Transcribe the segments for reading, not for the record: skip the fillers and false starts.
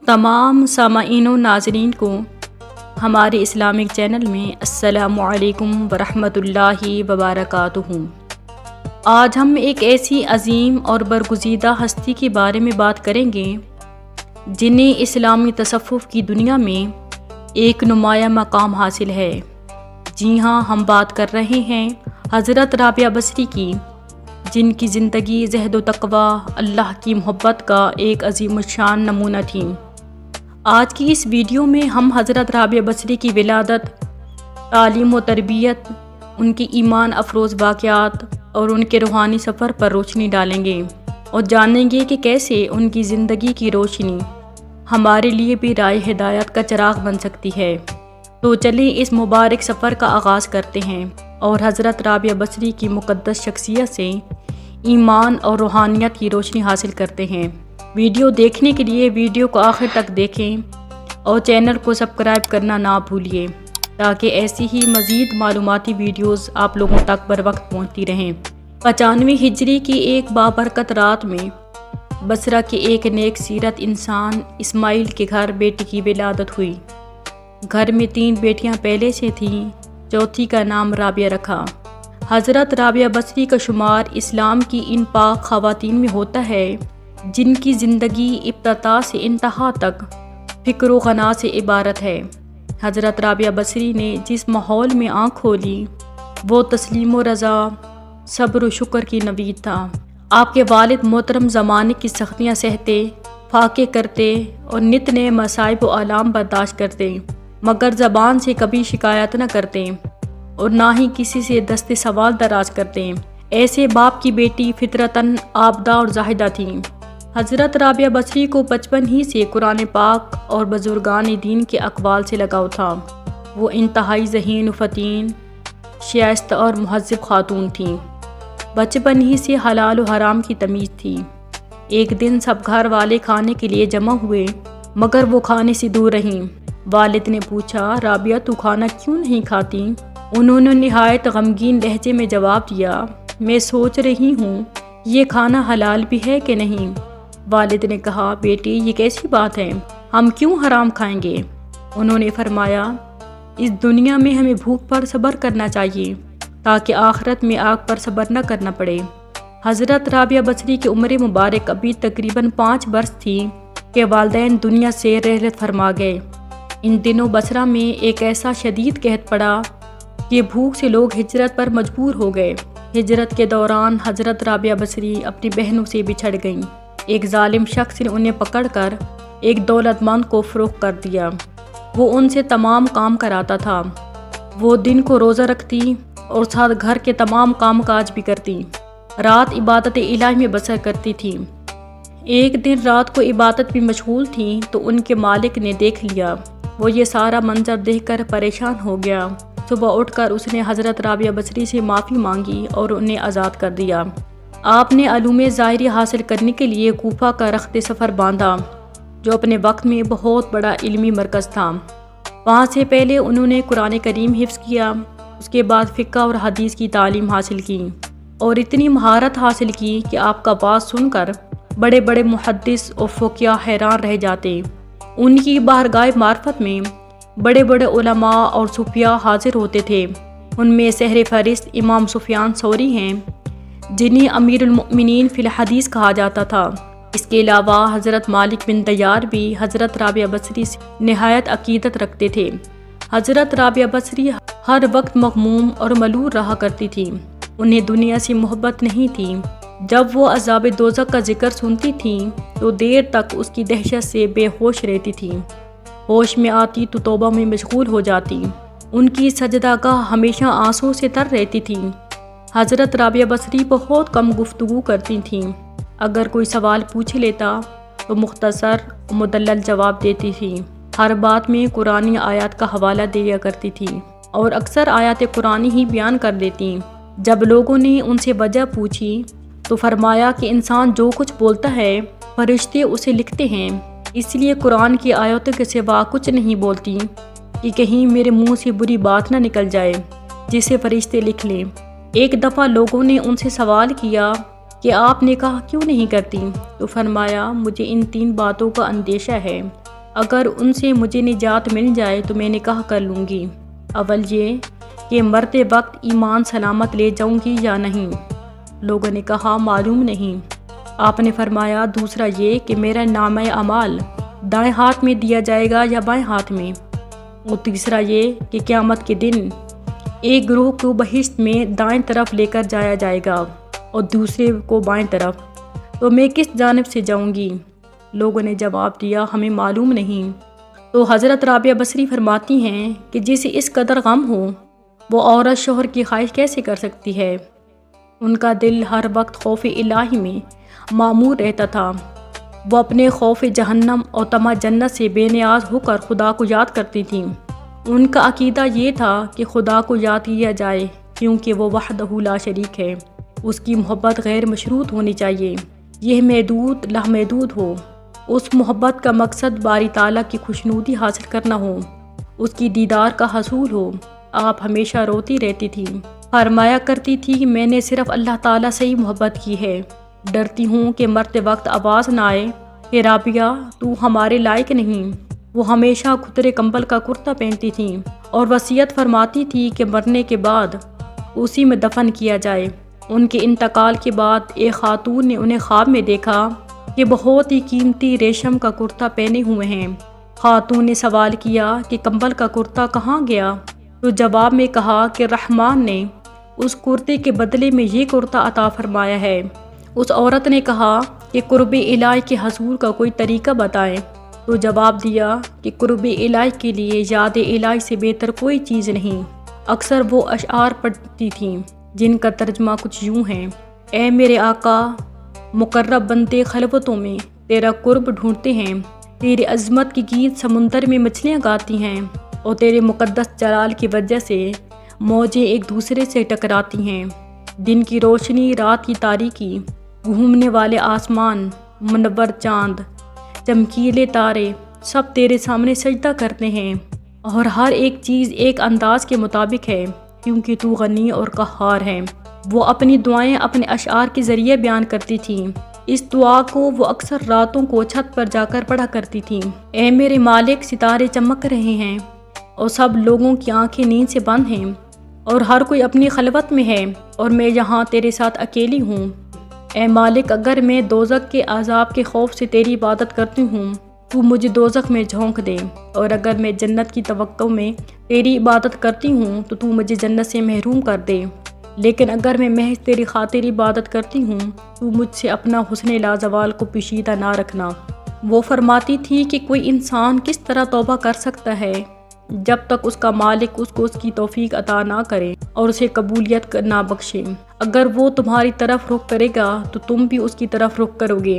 تمام سامعین و ناظرین کو ہمارے اسلامک چینل میں السلام علیکم ورحمۃ اللہ وبرکاتہ۔ آج ہم ایک ایسی عظیم اور برگزیدہ ہستی کے بارے میں بات کریں گے جنہیں اسلامی تصوف کی دنیا میں ایک نمایاں مقام حاصل ہے۔ جی ہاں، ہم بات کر رہے ہیں حضرت رابعہ بصری کی، جن کی زندگی زہد و تقوی، اللہ کی محبت کا ایک عظیم الشان نمونہ تھی۔ آج کی اس ویڈیو میں ہم حضرت رابعہ بصری کی ولادت، تعلیم و تربیت، ان کی ایمان افروز واقعات اور ان کے روحانی سفر پر روشنی ڈالیں گے اور جانیں گے کہ کیسے ان کی زندگی کی روشنی ہمارے لیے بھی راہ ہدایت کا چراغ بن سکتی ہے۔ تو چلیں اس مبارک سفر کا آغاز کرتے ہیں اور حضرت رابعہ بصری کی مقدس شخصیت سے ایمان اور روحانیت کی روشنی حاصل کرتے ہیں۔ ویڈیو دیکھنے کے لیے ویڈیو کو آخر تک دیکھیں اور چینل کو سبسکرائب کرنا نہ بھولیے تاکہ ایسی ہی مزید معلوماتی ویڈیوز آپ لوگوں تک بر وقت پہنچتی رہیں۔ 95 ہجری کی ایک بابرکت رات میں بصرہ کے ایک نیک سیرت انسان اسماعیل کے گھر بیٹی کی ولادت ہوئی۔ گھر میں 3 بیٹیاں پہلے سے تھیں، چوتھی کا نام رابعہ رکھا۔ حضرت رابعہ بصری کا شمار اسلام کی ان پاک خواتین میں ہوتا ہے جن کی زندگی ابتدا سے انتہا تک فکر و غنا سے عبارت ہے۔ حضرت رابعہ بصری نے جس ماحول میں آنکھ کھولی وہ تسلیم و رضا، صبر و شکر کی نوید تھا۔ آپ کے والد محترم زمانے کی سختیاں سہتے، فاقے کرتے اور نت نئے مصائب و آلام برداشت کرتے، مگر زبان سے کبھی شکایت نہ کرتے اور نہ ہی کسی سے دست سوال دراز کرتے۔ ایسے باپ کی بیٹی فطرتاً عابدہ اور زاہدہ تھیں۔ حضرت رابعہ بصری کو بچپن ہی سے قرآن پاک اور بزرگان دین کے اقوال سے لگاؤ تھا۔ وہ انتہائی ذہین و فطین، شائستہ اور مہذب خاتون تھیں۔ بچپن ہی سے حلال و حرام کی تمیز تھی۔ ایک دن سب گھر والے کھانے کے لیے جمع ہوئے مگر وہ کھانے سے دور رہیں۔ والد نے پوچھا، رابعہ تو کھانا کیوں نہیں کھاتی؟ انہوں نے نہایت غمگین لہجے میں جواب دیا، میں سوچ رہی ہوں یہ کھانا حلال بھی ہے کہ نہیں۔ والد نے کہا، بیٹی یہ کیسی بات ہے، ہم کیوں حرام کھائیں گے؟ انہوں نے فرمایا، اس دنیا میں ہمیں بھوک پر صبر کرنا چاہیے تاکہ آخرت میں آگ پر صبر نہ کرنا پڑے۔ حضرت رابعہ بصری کی عمر مبارک ابھی تقریباً 5 برس تھی کہ والدین دنیا سے رحلت فرما گئے۔ ان دنوں بصرہ میں ایک ایسا شدید قحط پڑا کہ بھوک سے لوگ ہجرت پر مجبور ہو گئے۔ ہجرت کے دوران حضرت رابعہ بصری اپنی بہنوں سے بچھڑ گئیں۔ ایک ظالم شخص نے انہیں پکڑ کر ایک دولت مند کو فروخت کر دیا۔ وہ ان سے تمام کام کراتا تھا۔ وہ دن کو روزہ رکھتی اور ساتھ گھر کے تمام کام کاج بھی کرتی۔ رات عبادت الہی میں بسر کرتی تھی۔ ایک دن رات کو عبادت میں مشغول تھیں تو ان کے مالک نے دیکھ لیا۔ وہ یہ سارا منظر دیکھ کر پریشان ہو گیا۔ صبح اٹھ کر اس نے حضرت رابعہ بصری سے معافی مانگی اور انہیں آزاد کر دیا۔ آپ نے علوم ظاہری حاصل کرنے کے لیے کوفہ کا رخت سفر باندھا جو اپنے وقت میں بہت بڑا علمی مرکز تھا۔ وہاں سے پہلے انہوں نے قرآن کریم حفظ کیا، اس کے بعد فقہ اور حدیث کی تعلیم حاصل کی اور اتنی مہارت حاصل کی کہ آپ کا واعظ سن کر بڑے بڑے محدث اور فقیہ حیران رہ جاتے۔ ان کی بارگاہ معرفت میں بڑے بڑے علماء اور صوفیاء حاضر ہوتے تھے۔ ان میں سحر فہرست امام سفیان ثوری ہیں جنہیں امیر المؤمنین فی الحدیث کہا جاتا تھا۔ اس کے علاوہ حضرت مالک بن دیار بھی حضرت رابعہ بصری سے نہایت عقیدت رکھتے تھے۔ حضرت رابعہ بصری ہر وقت مغموم اور ملول رہا کرتی تھی۔ انہیں دنیا سے محبت نہیں تھی۔ جب وہ عذاب دوزخ کا ذکر سنتی تھیں تو دیر تک اس کی دہشت سے بے ہوش رہتی تھیں۔ ہوش میں آتی تو توبہ میں مشغول ہو جاتی۔ ان کی سجدہ گاہ ہمیشہ آنسوں سے تر رہتی تھی۔ حضرت رابعہ بصری بہت کم گفتگو کرتی تھیں۔ اگر کوئی سوال پوچھ لیتا تو مختصر و مدلل جواب دیتی تھیں۔ ہر بات میں قرآنی آیات کا حوالہ دیا کرتی تھیں اور اکثر آیات قرآنی ہی بیان کر دیتی۔ جب لوگوں نے ان سے وجہ پوچھی تو فرمایا کہ انسان جو کچھ بولتا ہے فرشتے اسے لکھتے ہیں، اس لیے قرآن کی آیاتوں کے سوا کچھ نہیں بولتی کہ کہیں میرے منہ سے بری بات نہ نکل جائے جسے فرشتے لکھ لیں۔ ایک دفعہ لوگوں نے ان سے سوال کیا کہ آپ نکاح کیوں نہیں کرتی؟ تو فرمایا، مجھے ان 3 باتوں کا اندیشہ ہے۔ اگر ان سے مجھے نجات مل جائے تو میں نکاح کر لوں گی۔ اول یہ کہ مرتے وقت ایمان سلامت لے جاؤں گی یا نہیں۔ لوگوں نے کہا معلوم نہیں۔ آپ نے فرمایا دوسرا یہ کہ میرا نامہ اعمال دائیں ہاتھ میں دیا جائے گا یا بائیں ہاتھ میں، اور تیسرا یہ کہ قیامت کے دن ایک گروہ کو بہشت میں دائیں طرف لے کر جایا جائے گا اور دوسرے کو بائیں طرف، تو میں کس جانب سے جاؤں گی؟ لوگوں نے جواب دیا ہمیں معلوم نہیں۔ تو حضرت رابعہ بصری فرماتی ہیں کہ جسے اس قدر غم ہو وہ عورت شوہر کی خواہش کیسے کر سکتی ہے؟ ان کا دل ہر وقت خوف الہی میں معمور رہتا تھا۔ وہ اپنے خوف جہنم اور طمع جنت سے بے نیاز ہو کر خدا کو یاد کرتی تھیں۔ ان کا عقیدہ یہ تھا کہ خدا کو یاد کیا جائے کیونکہ وہ وحدہ لا شریک ہے، اس کی محبت غیر مشروط ہونی چاہیے، یہ محدود لامحدود ہو، اس محبت کا مقصد باری تعالیٰ کی خوشنودی حاصل کرنا ہو، اس کی دیدار کا حصول ہو۔ آپ ہمیشہ روتی رہتی تھی، فرمایا کرتی تھی کہ میں نے صرف اللہ تعالیٰ سے ہی محبت کی ہے، ڈرتی ہوں کہ مرتے وقت آواز نہ آئے کہ رابعہ تو ہمارے لائق نہیں۔ وہ ہمیشہ کھدرے کمبل کا کرتا پہنتی تھیں اور وصیت فرماتی تھی کہ مرنے کے بعد اسی میں دفن کیا جائے۔ ان کے انتقال کے بعد ایک خاتون نے انہیں خواب میں دیکھا کہ بہت ہی قیمتی ریشم کا کرتا پہنے ہوئے ہیں۔ خاتون نے سوال کیا کہ کمبل کا کرتا کہاں گیا؟ تو جواب میں کہا کہ رحمان نے اس کرتے کے بدلے میں یہ کرتا عطا فرمایا ہے۔ اس عورت نے کہا کہ قرب الہی کے حصول کا کوئی طریقہ بتائیں، تو جواب دیا کہ قرب الہی کے لیے یاد الہی سے بہتر کوئی چیز نہیں۔ اکثر وہ اشعار پڑھتی تھیں جن کا ترجمہ کچھ یوں ہے: اے میرے آقا، مقرب بندے خلوتوں میں تیرا قرب ڈھونڈتے ہیں، تیری عظمت کی گیت سمندر میں مچھلیاں گاتی ہیں، اور تیرے مقدس جلال کی وجہ سے موجیں ایک دوسرے سے ٹکراتی ہیں۔ دن کی روشنی، رات کی تاریکی، گھومنے والے آسمان، منور چاند، چمکیلے تارے سب تیرے سامنے سجدہ کرتے ہیں، اور ہر ایک چیز ایک انداز کے مطابق ہے کیونکہ تو غنی اور قہار ہے۔ وہ اپنی دعائیں اپنے اشعار کے ذریعے بیان کرتی تھیں۔ اس دعا کو وہ اکثر راتوں کو چھت پر جا کر پڑھا کرتی تھیں: اے میرے مالک، ستارے چمک رہے ہیں اور سب لوگوں کی آنکھیں نیند سے بند ہیں، اور ہر کوئی اپنی خلوت میں ہے، اور میں یہاں تیرے ساتھ اکیلی ہوں۔ اے مالک، اگر میں دوزخ کے عذاب کے خوف سے تیری عبادت کرتی ہوں تو مجھے دوزخ میں جھونک دے، اور اگر میں جنت کی توقع میں تیری عبادت کرتی ہوں تو مجھے جنت سے محروم کر دے، لیکن اگر میں محض تیری خاطر عبادت کرتی ہوں تو مجھ سے اپنا حسن لازوال کو پوشیدہ نہ رکھنا۔ وہ فرماتی تھی کہ کوئی انسان کس طرح توبہ کر سکتا ہے جب تک اس کا مالک اس کو اس کی توفیق عطا نہ کرے اور اسے قبولیت نہ بخشے۔ اگر وہ تمہاری طرف رخ کرے گا تو تم بھی اس کی طرف رخ کرو گے۔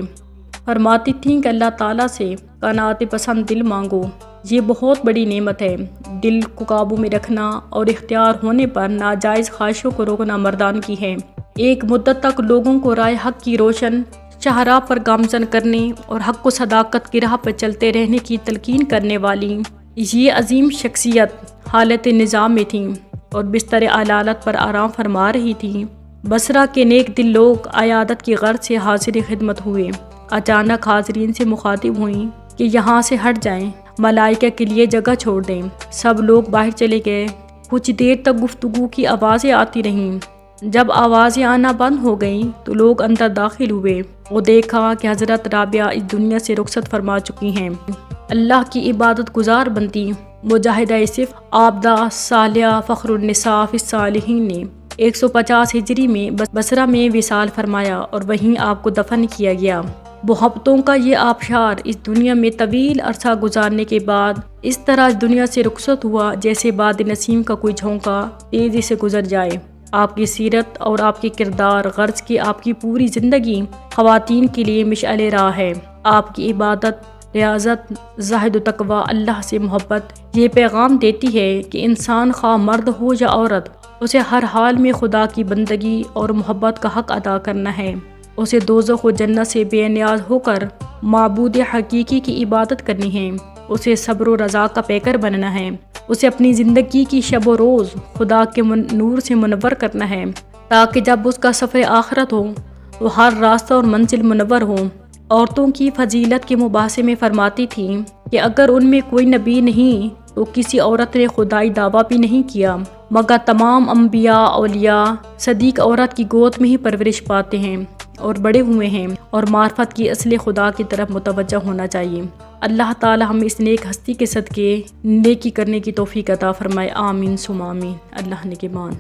فرماتی تھیں کہ اللہ تعالیٰ سے قناعت پسند دل مانگو، یہ بہت بڑی نعمت ہے۔ دل کو قابو میں رکھنا اور اختیار ہونے پر ناجائز خواہشوں کو روکنا مردان کی ہے۔ ایک مدت تک لوگوں کو رائے حق کی روشن شاہراہ پر گامزن کرنے اور حق و صداقت کی راہ پر چلتے رہنے کی تلقین کرنے والی یہ عظیم شخصیت حالت نظام میں تھیں اور بستر علالت پر آرام فرما رہی تھیں۔ بصرہ کے نیک دل لوگ عیادت کی غرض سے حاضر خدمت ہوئے۔ اچانک حاضرین سے مخاطب ہوئیں کہ یہاں سے ہٹ جائیں، ملائکہ کے لیے جگہ چھوڑ دیں۔ سب لوگ باہر چلے گئے۔ کچھ دیر تک گفتگو کی آوازیں آتی رہیں۔ جب آوازیں آنا بند ہو گئیں تو لوگ اندر داخل ہوئے۔ وہ دیکھا کہ حضرت رابعہ اس دنیا سے رخصت فرما چکی ہیں۔ اللہ کی عبادت گزار بنتی مجاہدہ صف عابدہ صالحہ فخر النساء فی الصالحین نے 150 ہجری میں بصرہ میں وصال فرمایا اور وہیں آپ کو دفن کیا گیا۔ محبتوں کا یہ آبشار اس دنیا میں طویل عرصہ گزارنے کے بعد اس طرح اس دنیا سے رخصت ہوا جیسے باد نسیم کا کوئی جھونکا تیزی سے گزر جائے۔ آپ کی سیرت اور آپ کے کردار غرض کی آپ کی پوری زندگی خواتین کے لیے مشعل راہ ہے۔ آپ کی عبادت، ریاضت، زہد و تقوی، اللہ سے محبت یہ پیغام دیتی ہے کہ انسان خواہ مرد ہو یا عورت، اسے ہر حال میں خدا کی بندگی اور محبت کا حق ادا کرنا ہے۔ اسے دوزخ و جنت سے بے نیاز ہو کر معبود حقیقی کی عبادت کرنی ہے۔ اسے صبر و رضا کا پیکر بننا ہے۔ اسے اپنی زندگی کی شب و روز خدا کے نور سے منور کرنا ہے تاکہ جب اس کا سفر آخرت ہو تو ہر راستہ اور منزل منور ہو۔ عورتوں کی فضیلت کے مباحثے میں فرماتی تھیں کہ اگر ان میں کوئی نبی نہیں تو کسی عورت نے خدائی دعویٰ بھی نہیں کیا، مگر تمام انبیاء اولیاء صدیق عورت کی گود میں ہی پرورش پاتے ہیں اور بڑے ہوئے ہیں، اور معرفت کی اصل خدا کی طرف متوجہ ہونا چاہیے۔ اللہ تعالی ہمیں اس نیک ہستی کے صدقے نیکی کرنے کی توفیق عطا فرمائے، آمین ثم آمین۔ اللہ نگہبان۔